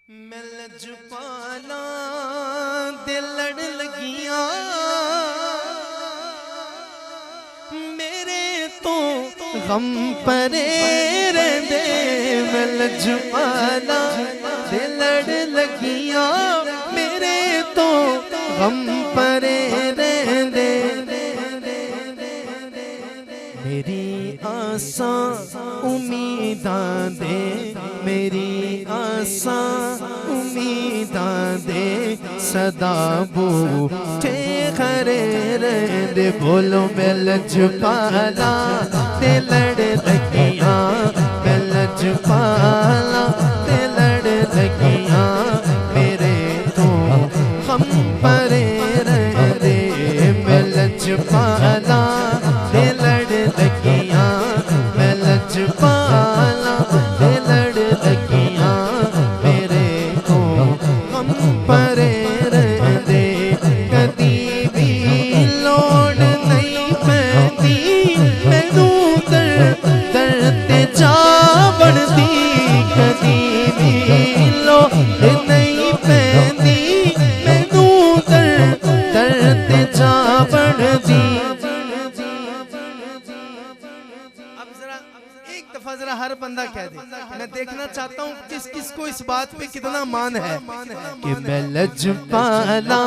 میں لجپالا دے لڑ لگیاں میرے تو غم پرے رہندے میں لجپالا دے لڑ لگیاں میرے تو غم پرے رہندے میری آساں امیداں دے میری آساں امیداں دے صدا بوٹے کھڑے رہندے بولو میں لجپالا تے لڑ لگیاں میں لجپالا تے لڑ لگیاں میرے تو غم پرے رہندے میں لجپالا تے لڑ لگیاں میں لجپالا تے لڑ لگیاں میرے تو غم پرے رہندے کدی بھی لوڑ نہیں پیندی مینوں درد تے جا بڑھدی کدی بھی لوڑ نہیں پیندی مینوں درد تے جا بڑھدی ذرا ہر بندہ کہہ دے میں دیکھنا چاہتا ہوں کس کس کو اس بات پہ کتنا مان ہے کہ میں لجپالا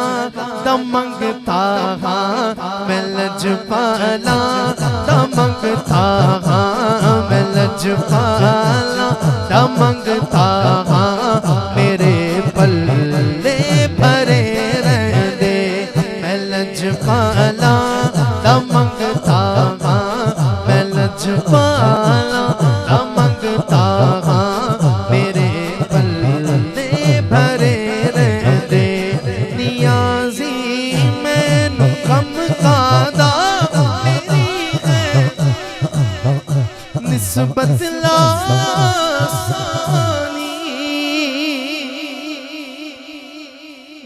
دا منگتا ہاں میں لجپالا دا منگتا ہاں میں لجپالا دا منگتا ہاں میرے پلے بھرے رہندے میں لجپالا دا منگتا ہاں میں لجپالا منگتا ہاں میرے پلے بھرے رہندے نیازی مینوں غم قادا میری ہے نسبت لاسانی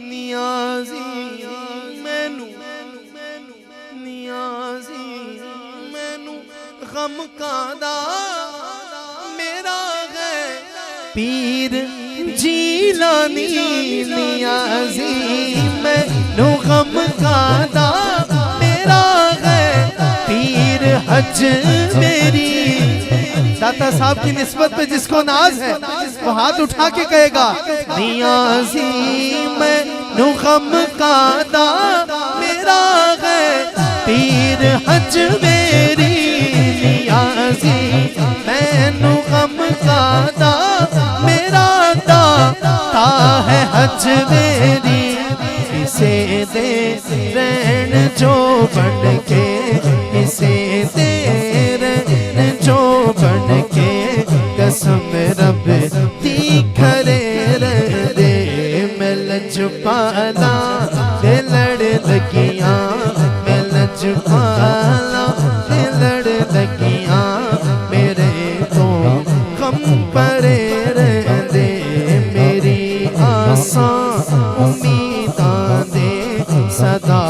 نیازی مینوں نیازی مینوں غم قادا پیر جیلانی نیازی مینوں غم قادا میرا ہے پیر حج میری داتا صاحب کی نسبت پہ جس کو ناز ہے وہ ہاتھ اٹھا کے کہے گا نیازی مینوں غم قادا میرا ہے پیر حج میری نیازی مینوں غم قادا میرا داتا ہے حج میری اسے دے رہن جو بن کے اسے دے رہن جو بن کے قسم رب دی کھڑے رہندے میں لجپالا تے لڑ لگیاں میں لجپالا تے لڑ لگیاں میرے تو غم پرے رہندے میری آساں امیداں دے صدا